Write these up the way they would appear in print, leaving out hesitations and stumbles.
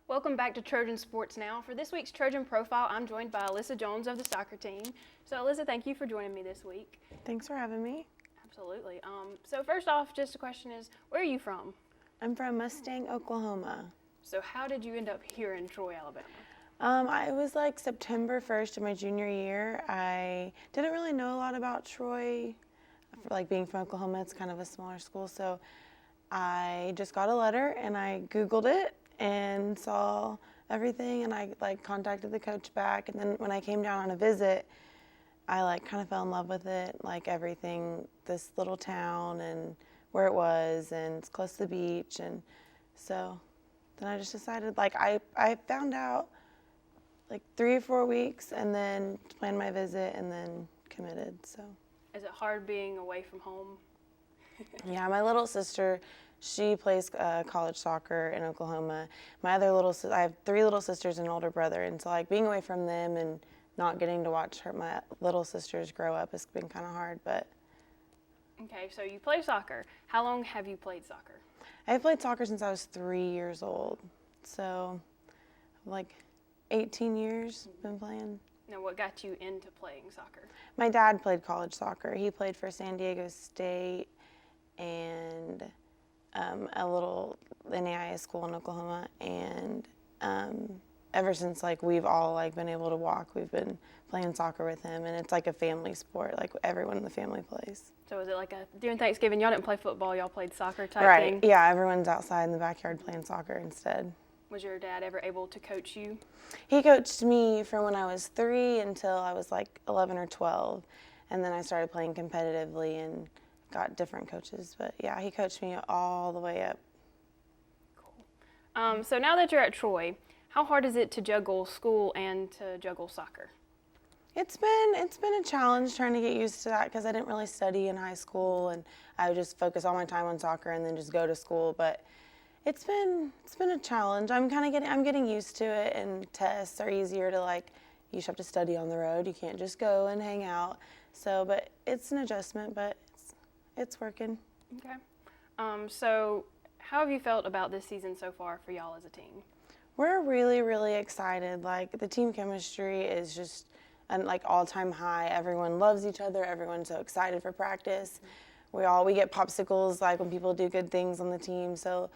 Welcome back to Trojan Sports Now. For this week's Trojan Profile, I'm joined by Alissa Jones of the soccer team. So Alissa, thank you for joining me this week. Thanks for having me. Absolutely. So first off, just a question is, where are you from? I'm from Mustang, Oklahoma. So how did you end up here in Troy, Alabama? I was like September 1st of my junior year. I didn't really know a lot about Troy. Like being from Oklahoma, it's kind of a smaller school. So I just got a letter and I Googled it and saw everything, and I contacted the coach back. And then when I came down on a visit, I kind of fell in love with it, like everything, this little town and where it was, and it's close to the beach. And so then I just decided, I found out 3 or 4 weeks and then planned my visit and then committed. So Is it hard being away from home? yeah, my little sister, she plays college soccer in Oklahoma. My other I have 3 little sisters and an older brother, and so being away from them and not getting to watch my little sisters grow up has been kind of hard. But Okay, so you play soccer. How long have you played soccer? I've played soccer since I was 3 years old, so 18 years been playing. Now, what got you into playing soccer? My dad played college soccer. He played for San Diego State and a little NAIA school in Oklahoma, and ever since we've all been able to walk, we've been playing soccer with him, and it's like a family sport. Everyone in the family plays. So is it during Thanksgiving, y'all didn't play football, y'all played soccer type Right. thing? Yeah, everyone's outside in the backyard playing soccer instead. Was your dad ever able to coach you? He coached me from when I was 3 until I was 11 or 12, and then I started playing competitively and got different coaches. But yeah, he coached me all the way up. Cool. So now that you're at Troy, how hard is it to juggle school and to juggle soccer? It's been a challenge trying to get used to that, because I didn't really study in high school, and I would just focus all my time on soccer and then just go to school. But it's been a challenge. I'm getting used to it, and tests are easier to you just have to study on the road. You can't just go and hang out. So, but it's an adjustment, but it's working. Okay. So how have you felt about this season so far for y'all as a team? We're really, really excited. The team chemistry is just an all-time high. Everyone loves each other. Everyone's so excited for practice. We get popsicles when people do good things on the team. So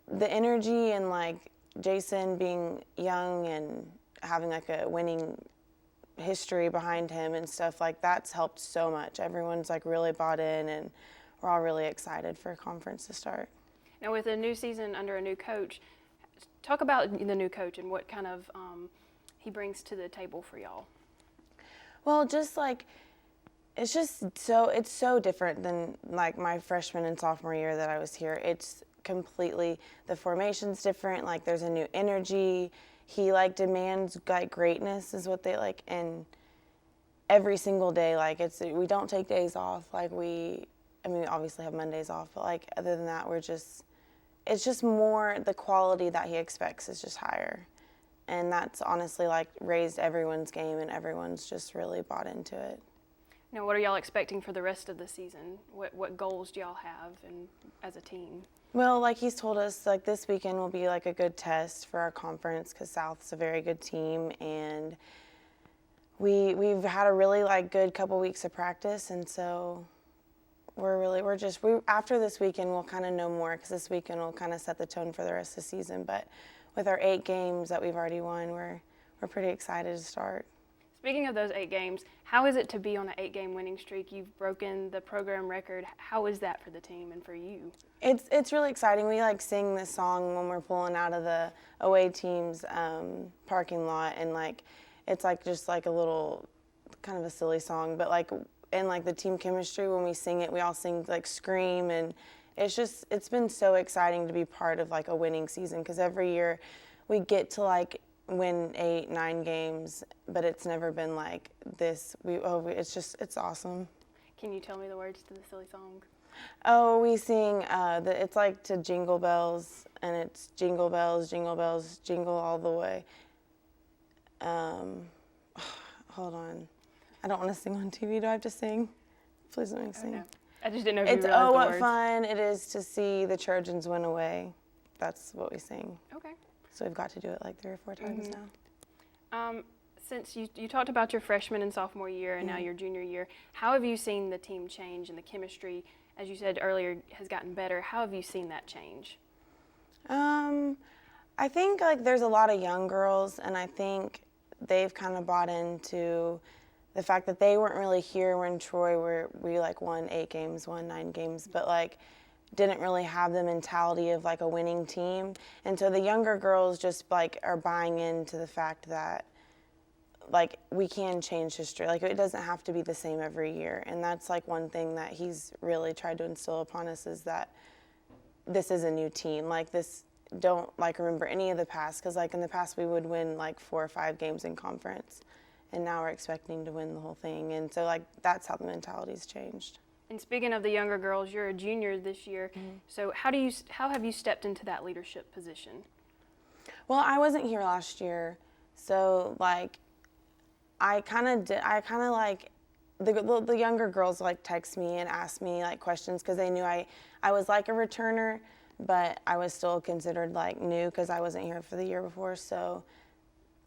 the energy and Jason being young and having a winning history behind him and stuff that's helped so much. Everyone's really bought in, and we're all really excited for conference to start. Now, with a new season under a new coach, talk about the new coach and what kind of he brings to the table for y'all. Well, it's so different than my freshman and sophomore year that I was here. It's completely, the formation's different. There's a new energy. He demands greatness is what they and every single day we don't take days off. We obviously have Mondays off, but other than that, it's just more, the quality that he expects is just higher. And that's honestly raised everyone's game, and everyone's just really bought into it. Now, what are y'all expecting for the rest of the season? What goals do y'all have as a team? Well, he's told us, this weekend will be a good test for our conference, because South's a very good team, and we've had a really good couple weeks of practice, and so after this weekend we'll kind of know more, because this weekend will kind of set the tone for the rest of the season. But with our 8 games that we've already won, we're pretty excited to start. Speaking of those 8 games, how is it to be on an 8-game winning streak? You've broken the program record. How is that for the team and for you? It's really exciting. We sing this song when we're pulling out of the away team's parking lot, and it's just a little kind of a silly song, but and the team chemistry, when we sing it, we all sing scream, and it's been so exciting to be part of a winning season, because every year we get to win 8, 9 games, but it's never been this. It's awesome. Can you tell me the words to the silly song? Oh, we sing, it's to Jingle Bells, and it's jingle bells, jingle all the way. Hold on. I don't want to sing on TV. Do I have to sing? Please let me sing. No. I just didn't know if you It's realized oh, the what words. fun it is to see the Trojans win away. That's what we sing. Okay. So we've got to do it like 3 or 4 times now. Since you talked about your freshman and sophomore year and now your junior year, how have you seen the team change and the chemistry, as you said earlier, has gotten better? How have you seen that change? I think like there's a lot of young girls, and I think they've kind of bought into the fact that they weren't really here when Troy we like won 8 games, won 9 games, but like didn't really have the mentality of like a winning team. And so the younger girls just like are buying into the fact that like we can change history. Like it doesn't have to be the same every year. And that's like one thing that he's really tried to instill upon us, is that this is a new team. Like this, don't like remember any of the past, because like in the past we would win like 4 or 5 games in conference, and now we're expecting to win the whole thing. And so like that's how the mentality's changed. And speaking of the younger girls, you're a junior this year. So how have you stepped into that leadership position? Well, I wasn't here last year, so like I kind of like the younger girls like text me and ask me like questions, because they knew I was like a returner, but I was still considered like new because I wasn't here for the year before. So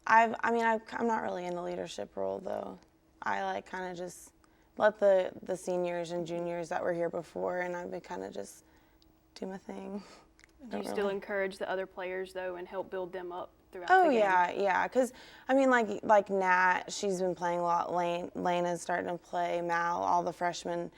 I'm not really in the leadership role though. I like kind of just let the seniors and juniors that were here before, and I would kind of just do my thing. Do you still encourage the other players though and help build them up throughout Oh the game? yeah, because I mean like Nat, she's been playing a lot. Lena's starting to play. Mal, all the freshmen,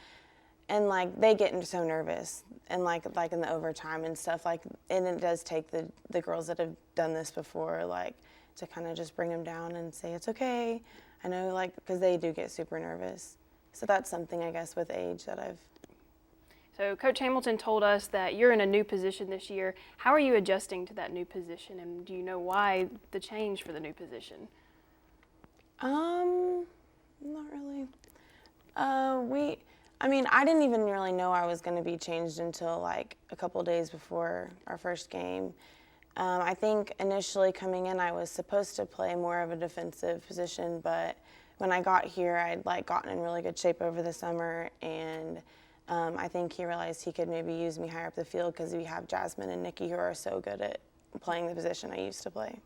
and like they get so nervous, and like in the overtime and stuff, like, and it does take the girls that have done this before like to kind of just bring them down and say it's okay. I know, like, because they do get super nervous. So that's something, I guess, with age that I've. So Coach Hamilton told us that you're in a new position this year. How are you adjusting to that new position, and do you know why the change for the new position? Not really. I didn't even really know I was going to be changed until like a couple days before our first game. I think initially coming in, I was supposed to play more of a defensive position, but when I got here, I'd like gotten in really good shape over the summer, and I think he realized he could maybe use me higher up the field, because we have Jasmine and Nikki who are so good at playing the position I used to play.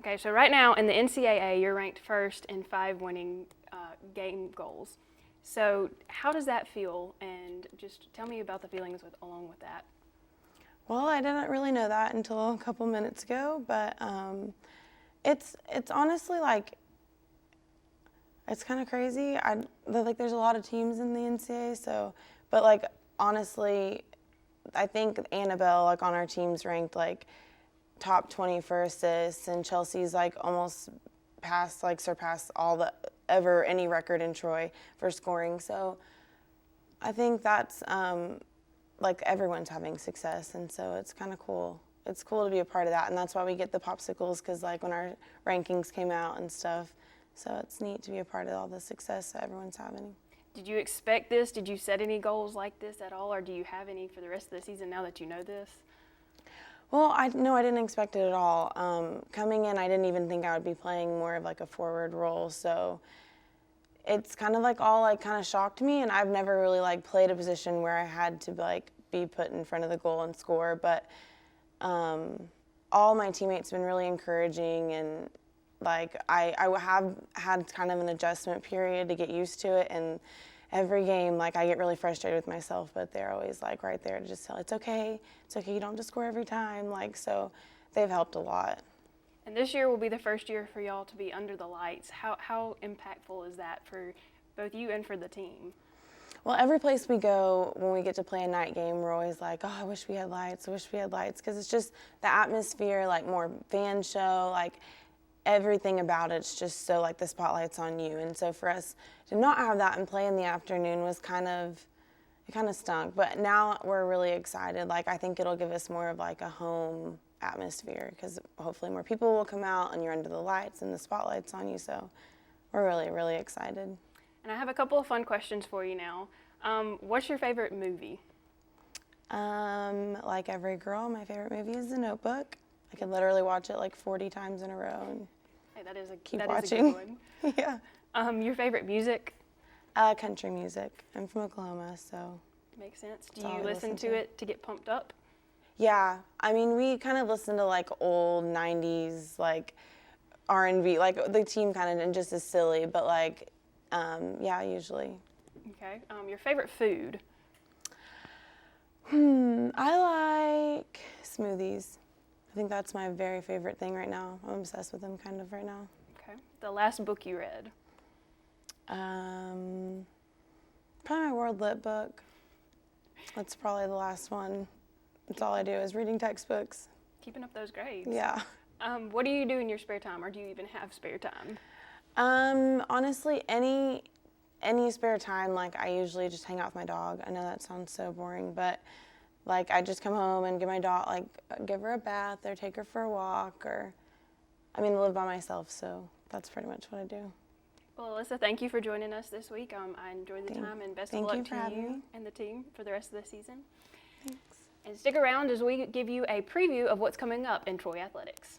Okay, so right now in the NCAA, you're ranked first in 5 winning game goals. So how does that feel? And just tell me about the feelings along with that. Well, I didn't really know that until a couple minutes ago, but it's honestly like, it's kind of crazy. There's a lot of teams in the NCAA, so, but like honestly, I think Annabelle like on our team's ranked like top 20 for assists, and Chelsea's like almost surpassed all the any record in Troy for scoring. So I think that's like everyone's having success, and so it's kind of cool. It's cool to be a part of that, and that's why we get the popsicles, because like when our rankings came out and stuff. So it's neat to be a part of all the success that everyone's having. Did you expect this? Did you set any goals like this at all, or do you have any for the rest of the season now that you know this? Well, I didn't expect it at all. Coming in, I didn't even think I would be playing more of like a forward role. So it's kind of like all like kind of shocked me, and I've never really like played a position where I had to like be put in front of the goal and score. But all my teammates have been really encouraging, and like I have had kind of an adjustment period to get used to it, and every game like I get really frustrated with myself, but they're always like right there to just tell it's okay, you don't have to score every time, like, so they've helped a lot. And this year will be the first year for y'all to be under the lights. How impactful is that for both you and for the team? Well, every place we go, when we get to play a night game, we're always like, oh, I wish we had lights, because it's just the atmosphere, like more fan show, like everything about it's just so like the spotlight's on you. And so for us to not have that and play in the afternoon was kind of stunk. But now we're really excited. Like I think it'll give us more of like a home atmosphere, because hopefully more people will come out and you're under the lights and the spotlight's on you. So we're really, really excited. And I have a couple of fun questions for you now. What's your favorite movie? Like every girl, my favorite movie is The Notebook. I could literally watch it like 40 times in a row and hey, that is a watching. Is a good one. Yeah. Your favorite music? Country music. I'm from Oklahoma, so. Makes sense. Do all you I listen to it to get pumped up? Yeah, I mean, we kind of listen to like old '90s like R&B, like the team kind of just is silly, but like, yeah, usually. Okay. Your favorite food? I like smoothies. I think that's my very favorite thing right now. I'm obsessed with them kind of right now. Okay. The last book you read? Probably my World Lit book. That's probably the last one. That's all I do is reading textbooks. Keeping up those grades. Yeah. What do you do in your spare time, or do you even have spare time? Honestly, any spare time, like I usually just hang out with my dog. I know that sounds so boring, but like I just come home and give my dog, like give her a bath or take her for a walk, or I mean, I live by myself, so that's pretty much what I do. Well, Alissa, thank you for joining us this week. I enjoyed the time, and best of luck to you and the team for the rest of the season. Thanks. And stick around as we give you a preview of what's coming up in Troy Athletics.